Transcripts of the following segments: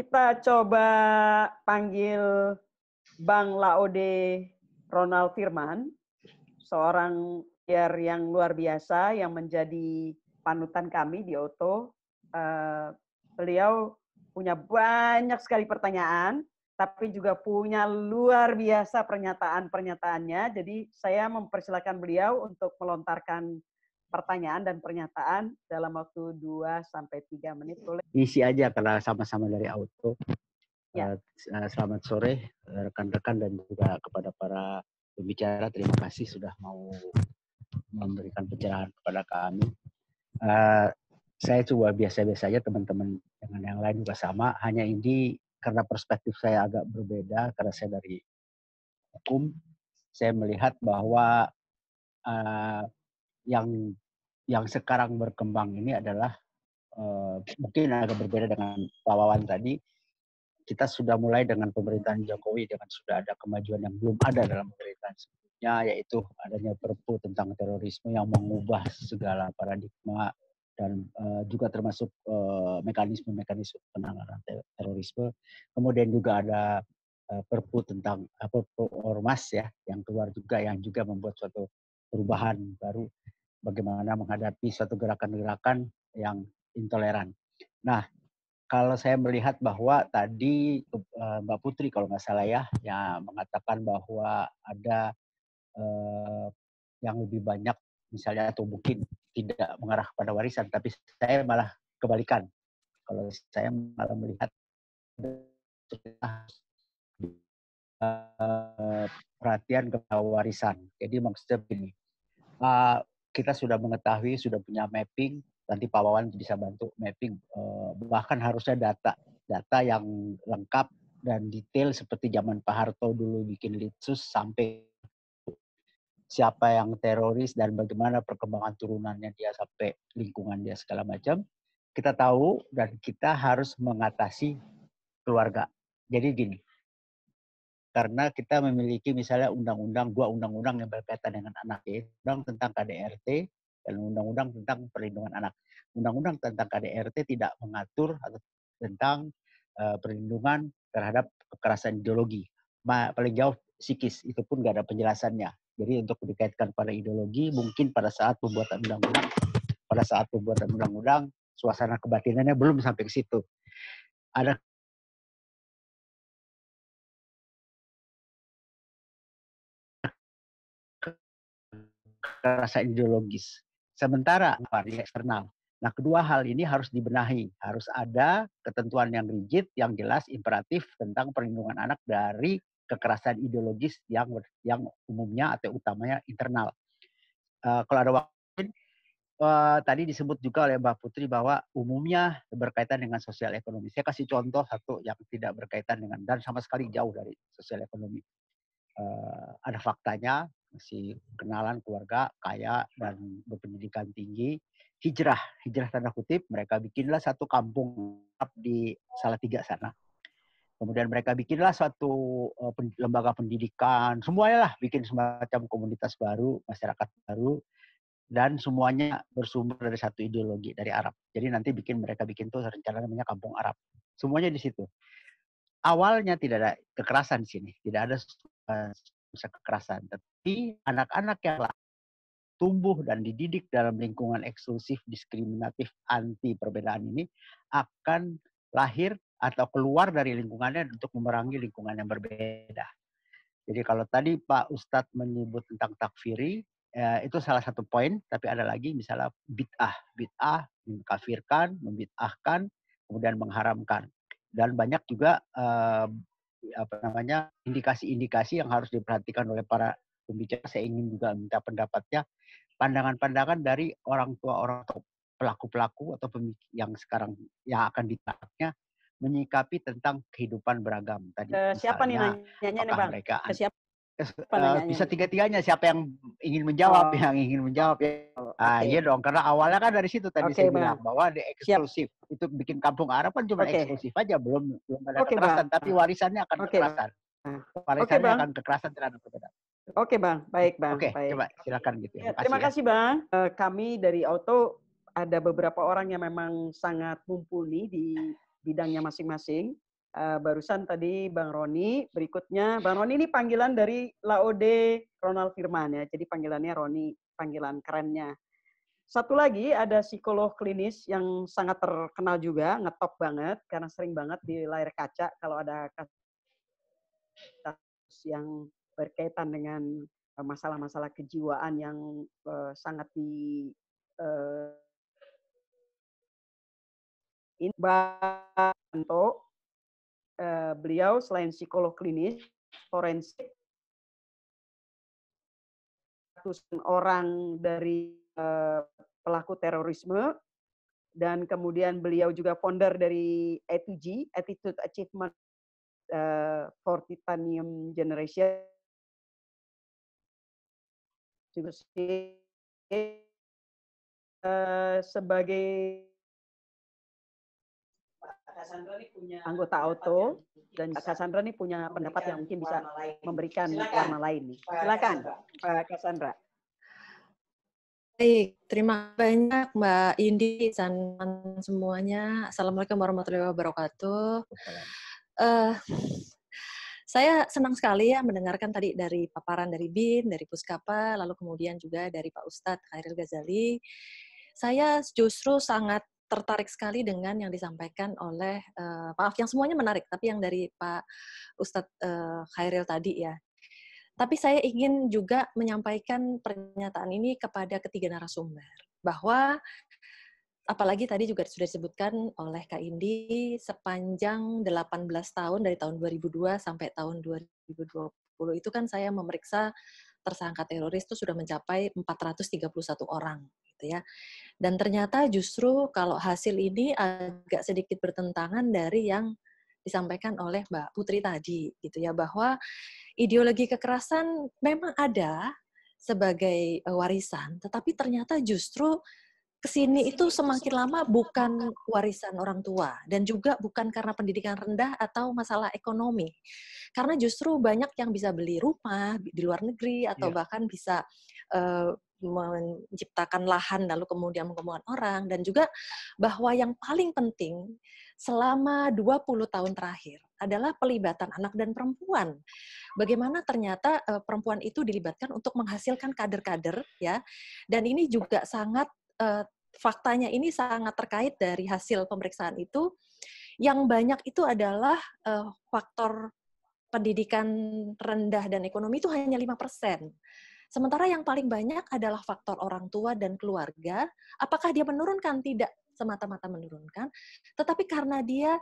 Kita coba panggil Bang Laode Ronald Firman, seorang lawyer yang luar biasa yang menjadi panutan kami di Auto. Beliau punya banyak sekali pertanyaan, tapi juga punya luar biasa pernyataan-pernyataannya. Jadi saya mempersilakan beliau untuk melontarkan pertanyaan dan pernyataan dalam waktu 2-3 menit. Boleh? Isi aja karena sama-sama dari Auto. Ya. Selamat sore rekan-rekan dan juga kepada para pembicara. Terima kasih sudah mau memberikan pencerahan kepada kami. Saya coba biasa-biasa aja, teman-teman dengan yang lain juga sama. Hanya ini karena perspektif saya agak berbeda karena saya dari hukum. Saya melihat bahwa yang sekarang berkembang ini adalah mungkin agak berbeda dengan Pak Wawan tadi. Kita sudah mulai dengan pemerintahan Jokowi dengan sudah ada kemajuan yang belum ada dalam pemerintahan sebelumnya, yaitu adanya Perpu tentang terorisme yang mengubah segala paradigma dan juga termasuk mekanisme-mekanisme penanganan terorisme. Kemudian juga ada Perpu tentang Perpu Ormas ya yang keluar juga, yang juga membuat suatu perubahan baru bagaimana menghadapi suatu gerakan-gerakan yang intoleran. Nah, kalau saya melihat bahwa tadi Mbak Putri kalau nggak salah ya, yang mengatakan bahwa ada yang lebih banyak misalnya atau mungkin tidak mengarah kepada warisan, tapi saya malah kebalikan. Kalau saya malah melihat perhatian kepada warisan. Jadi maksudnya begini, kita sudah mengetahui, sudah punya mapping. Nanti Pak Wawan bisa bantu mapping, bahkan harusnya data yang lengkap dan detail seperti zaman Pak Harto dulu bikin Litsus sampai siapa yang teroris dan bagaimana perkembangan turunannya dia sampai lingkungan dia segala macam. Kita tahu dan kita harus mengatasi keluarga. Jadi gini, karena kita memiliki misalnya dua undang-undang yang berkaitan dengan anak, yaitu undang tentang KDRT dan undang-undang tentang perlindungan anak. Undang-undang tentang KDRT tidak mengatur atau tentang perlindungan terhadap kekerasan ideologi. Paling jauh psikis, itu pun nggak ada penjelasannya. Jadi untuk dikaitkan pada ideologi, mungkin pada saat pembuatan undang-undang, suasana kebatinannya belum sampai ke situ. Ada kekerasan ideologis. Sementara varian eksternal. Nah, kedua hal ini harus dibenahi. Harus ada ketentuan yang rigid, yang jelas, imperatif tentang perlindungan anak dari kekerasan ideologis yang umumnya atau utamanya internal. Kalau ada waktu, tadi disebut juga oleh Mbak Putri bahwa umumnya berkaitan dengan sosial ekonomi. Saya kasih contoh satu yang tidak berkaitan dengan dan sama sekali jauh dari sosial ekonomi. Ada faktanya, masih kenalan keluarga kaya dan berpendidikan tinggi, hijrah tanda kutip, mereka bikinlah satu kampung di Salatiga sana. Kemudian mereka bikinlah suatu lembaga pendidikan, semuanya lah bikin semacam komunitas baru, masyarakat baru, dan semuanya bersumber dari satu ideologi dari Arab. Jadi nanti mereka bikin tuh rencana namanya Kampung Arab. Semuanya di situ. Awalnya tidak ada kekerasan di sini, tidak ada kekerasan, tapi anak-anak yang tumbuh dan dididik dalam lingkungan eksklusif, diskriminatif, anti perbedaan ini akan lahir atau keluar dari lingkungannya untuk memerangi lingkungan yang berbeda. Jadi kalau tadi Pak Ustadz menyebut tentang takfiri, itu salah satu poin, tapi ada lagi misalnya bid'ah, mengkafirkan, membid'ahkan, kemudian mengharamkan. Dan banyak juga indikasi-indikasi yang harus diperhatikan oleh para pembicara. Saya ingin juga minta pendapatnya, pandangan-pandangan dari orang tua pelaku-pelaku atau yang sekarang yang akan ditangkapnya menyikapi tentang kehidupan beragam tadi. Siapa nih nanyanya nih Bang? Mereka siapa bisa tiga-tiganya, siapa yang ingin menjawab, ya. Iya dong, karena awalnya kan dari situ tadi saya bilang bahwa ada eksklusif. Itu bikin Kampung Arab kan cuma eksklusif aja, belum ada kekerasan, tapi warisannya akan kekerasan. Warisannya akan kekerasan terhadap perbedaan. Oke Bang, baik Bang. Oke, baik. Coba silakan gitu ya. Terima kasih Bang. Kami dari Auto ada beberapa orang yang memang sangat mumpuni di bidangnya masing-masing. Barusan tadi Bang Roni, berikutnya Bang Roni ini panggilan dari Laode Ronald Firman ya, jadi panggilannya Roni, panggilan kerennya. Satu lagi ada psikolog klinis yang sangat terkenal juga, ngetop banget karena sering banget di layar kaca kalau ada kasus yang berkaitan dengan masalah-masalah kejiwaan yang sangat di ini Mbak Anto, beliau selain psikolog klinis forensik orang dari pelaku terorisme, dan kemudian beliau juga founder dari A2G, Attitude Achievement for Titanium Generation, juga sebagai Cassandra ini punya anggota auto, dan Cassandra ini punya pendapat yang mungkin bisa memberikan warna lain. Silakan Pak Cassandra. Baik, terima kasih banyak Mbak Indi dan semuanya. Assalamualaikum warahmatullahi wabarakatuh. Saya senang sekali ya mendengarkan tadi dari paparan dari BIN, dari Puskapa, lalu kemudian juga dari Pak Ustadz Khairil Ghazali. Saya justru sangat tertarik sekali dengan yang disampaikan oleh, maaf yang semuanya menarik, tapi yang dari Pak Ustadz Khairil tadi ya. Tapi saya ingin juga menyampaikan pernyataan ini kepada ketiga narasumber, bahwa apalagi tadi juga sudah disebutkan oleh Kak Indi, sepanjang 18 tahun dari tahun 2002 sampai tahun 2020 itu kan saya memeriksa tersangka teroris itu sudah mencapai 431 orang gitu ya. Dan ternyata justru kalau hasil ini agak sedikit bertentangan dari yang disampaikan oleh Mbak Putri tadi gitu ya, bahwa ideologi kekerasan memang ada sebagai warisan, tetapi ternyata justru kesini itu semakin lama bukan warisan orang tua dan juga bukan karena pendidikan rendah atau masalah ekonomi. Karena justru banyak yang bisa beli rumah di luar negeri atau bahkan bisa menciptakan lahan lalu kemudian mengumpulkan orang, dan juga bahwa yang paling penting selama 20 tahun terakhir adalah pelibatan anak dan perempuan. Bagaimana ternyata perempuan itu dilibatkan untuk menghasilkan kader-kader ya. Dan ini juga sangat faktanya ini sangat terkait dari hasil pemeriksaan itu, yang banyak itu adalah faktor pendidikan rendah dan ekonomi itu hanya 5%. Sementara yang paling banyak adalah faktor orang tua dan keluarga. Apakah dia menurunkan? Tidak semata-mata menurunkan, tetapi karena dia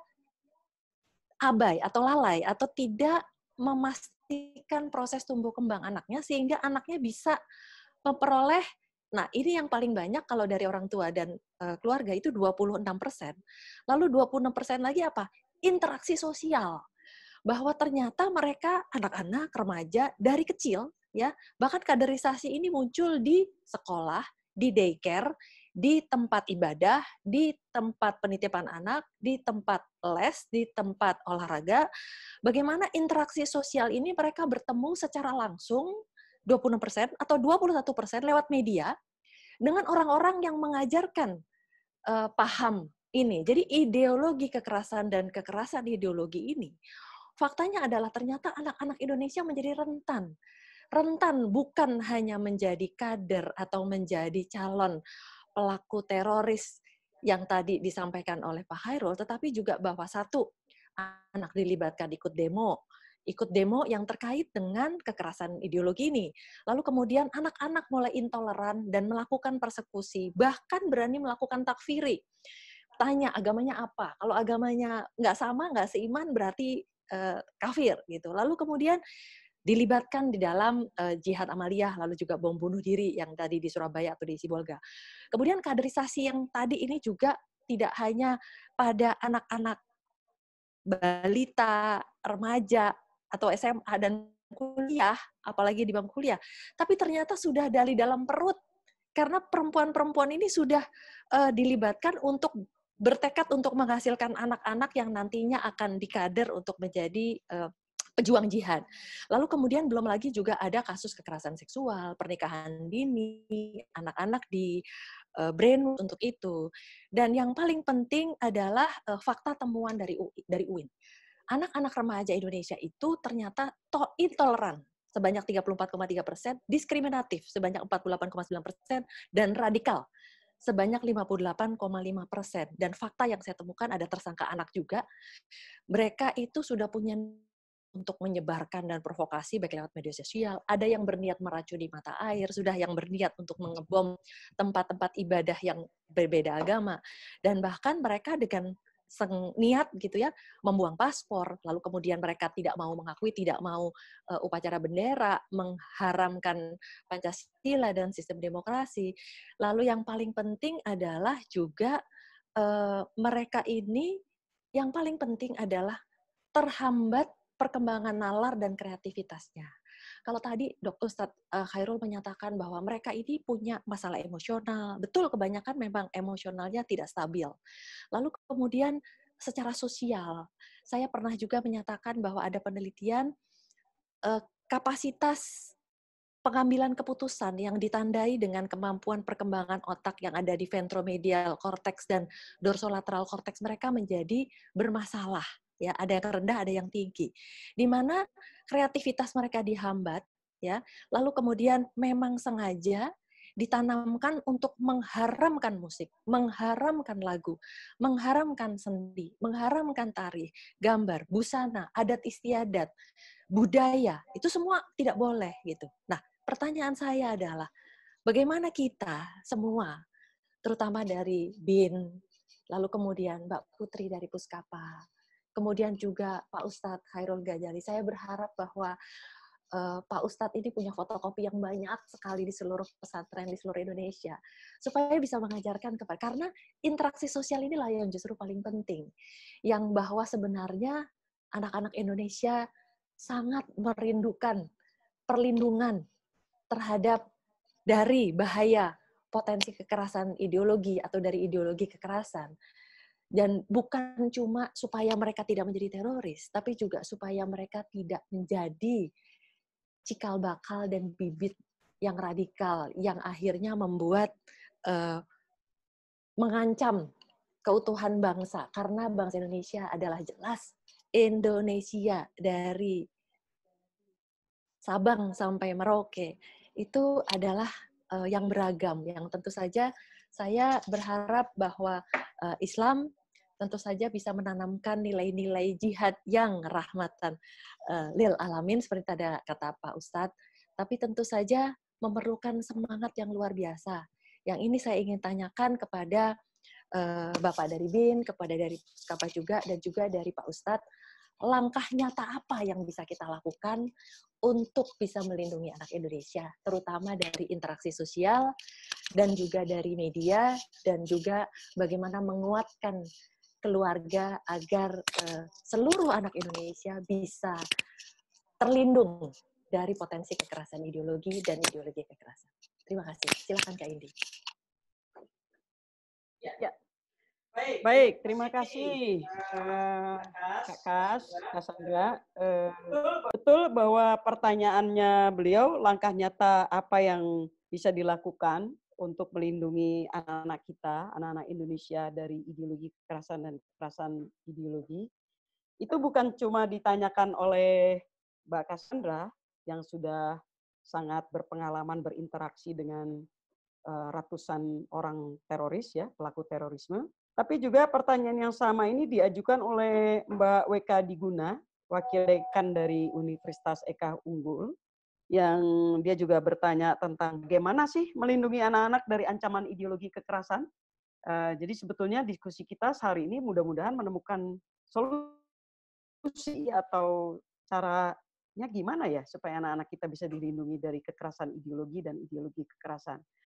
abai atau lalai atau tidak memastikan proses tumbuh kembang anaknya sehingga anaknya bisa memperoleh. Nah, ini yang paling banyak kalau dari orang tua dan keluarga itu 26%. Lalu 26% lagi apa? Interaksi sosial. Bahwa ternyata mereka anak-anak remaja dari kecil ya, bahkan kaderisasi ini muncul di sekolah, di daycare, di tempat ibadah, di tempat penitipan anak, di tempat les, di tempat olahraga. Bagaimana interaksi sosial ini mereka bertemu secara langsung 20% atau 21% lewat media dengan orang-orang yang mengajarkan paham ini. Jadi ideologi kekerasan dan kekerasan ideologi ini, faktanya adalah ternyata anak-anak Indonesia menjadi rentan. Rentan bukan hanya menjadi kader atau menjadi calon pelaku teroris yang tadi disampaikan oleh Pak Khairul, tetapi juga bahwa satu, anak dilibatkan ikut demo yang terkait dengan kekerasan ideologi ini. Lalu kemudian anak-anak mulai intoleran dan melakukan persekusi, bahkan berani melakukan takfiri. Tanya agamanya apa? Kalau agamanya nggak sama, nggak seiman, berarti kafir gitu. Lalu kemudian dilibatkan di dalam jihad amaliyah, lalu juga bom bunuh diri yang tadi di Surabaya atau di Sibolga. Kemudian kaderisasi yang tadi ini juga tidak hanya pada anak-anak balita, remaja, atau SMA dan kuliah, apalagi di bangku kuliah, tapi ternyata sudah dari dalam perut, karena perempuan-perempuan ini sudah dilibatkan untuk bertekad untuk menghasilkan anak-anak yang nantinya akan dikader untuk menjadi pejuang jihad. Lalu kemudian belum lagi juga ada kasus kekerasan seksual, pernikahan dini, anak-anak di brainwash untuk itu. Dan yang paling penting adalah fakta temuan dari UIN. anak-anak remaja Indonesia itu ternyata intoleran sebanyak 34,3%, diskriminatif sebanyak 48,9%, dan radikal sebanyak 58,5%. Dan fakta yang saya temukan ada tersangka anak juga, mereka itu sudah punya untuk menyebarkan dan provokasi baik lewat media sosial, ada yang berniat meracuni mata air, sudah yang berniat untuk mengebom tempat-tempat ibadah yang berbeda agama, dan bahkan mereka dengan niat gitu ya membuang paspor, lalu kemudian mereka tidak mau mengakui, tidak mau upacara bendera, mengharamkan Pancasila dan sistem demokrasi. Lalu yang paling penting adalah juga mereka ini yang paling penting adalah terhambat perkembangan nalar dan kreativitasnya. Kalau tadi Dr. Ustadz Khairul menyatakan bahwa mereka ini punya masalah emosional, betul kebanyakan memang emosionalnya tidak stabil. Lalu kemudian secara sosial, saya pernah juga menyatakan bahwa ada penelitian kapasitas pengambilan keputusan yang ditandai dengan kemampuan perkembangan otak yang ada di ventromedial cortex dan dorsolateral cortex mereka menjadi bermasalah. Ya, ada yang rendah, ada yang tinggi. Di mana kreativitas mereka dihambat, ya. Lalu kemudian memang sengaja ditanamkan untuk mengharamkan musik, mengharamkan lagu, mengharamkan seni, mengharamkan tari, gambar, busana, adat istiadat, budaya, itu semua tidak boleh gitu. Nah, pertanyaan saya adalah, bagaimana kita semua, terutama dari BIN, lalu kemudian Mbak Putri dari Puskapa, kemudian juga Pak Ustadz Khairul Ghazali, saya berharap bahwa Pak Ustadz ini punya fotokopi yang banyak sekali di seluruh pesantren di seluruh Indonesia, supaya bisa mengajarkan karena interaksi sosial inilah yang justru paling penting, yang bahwa sebenarnya anak-anak Indonesia sangat merindukan perlindungan terhadap dari bahaya potensi kekerasan ideologi atau dari ideologi kekerasan. Dan bukan cuma supaya mereka tidak menjadi teroris, tapi juga supaya mereka tidak menjadi cikal bakal dan bibit yang radikal, yang akhirnya membuat mengancam keutuhan bangsa. Karena bangsa Indonesia adalah jelas Indonesia dari Sabang sampai Merauke itu adalah yang beragam, yang tentu saja saya berharap bahwa Islam tentu saja bisa menanamkan nilai-nilai jihad yang rahmatan lil alamin seperti tadi kata Pak Ustadz, tapi tentu saja memerlukan semangat yang luar biasa. Yang ini saya ingin tanyakan kepada Bapak dari BIN, kepada dari Puskapa juga, dan juga dari Pak Ustadz, langkah nyata apa yang bisa kita lakukan untuk bisa melindungi anak Indonesia, terutama dari interaksi sosial, dan juga dari media, dan juga bagaimana menguatkan keluarga agar seluruh anak Indonesia bisa terlindung dari potensi kekerasan ideologi dan ideologi kekerasan. Terima kasih. Silakan Kak Indi. Ya. Baik, terima kasih Kak Kas, Cassandra. Betul bahwa pertanyaannya beliau, langkah nyata apa yang bisa dilakukan untuk melindungi anak-anak kita, anak-anak Indonesia dari ideologi kekerasan dan kekerasan ideologi. Itu bukan cuma ditanyakan oleh Mbak Cassandra yang sudah sangat berpengalaman berinteraksi dengan ratusan orang teroris, ya, pelaku terorisme. Tapi juga pertanyaan yang sama ini diajukan oleh Mbak WK Diguna, Wakil Dekan dari Universitas Eka Unggul, yang dia juga bertanya tentang bagaimana sih melindungi anak-anak dari ancaman ideologi kekerasan. Jadi sebetulnya diskusi kita hari ini mudah-mudahan menemukan solusi atau caranya gimana ya supaya anak-anak kita bisa dilindungi dari kekerasan ideologi dan ideologi kekerasan.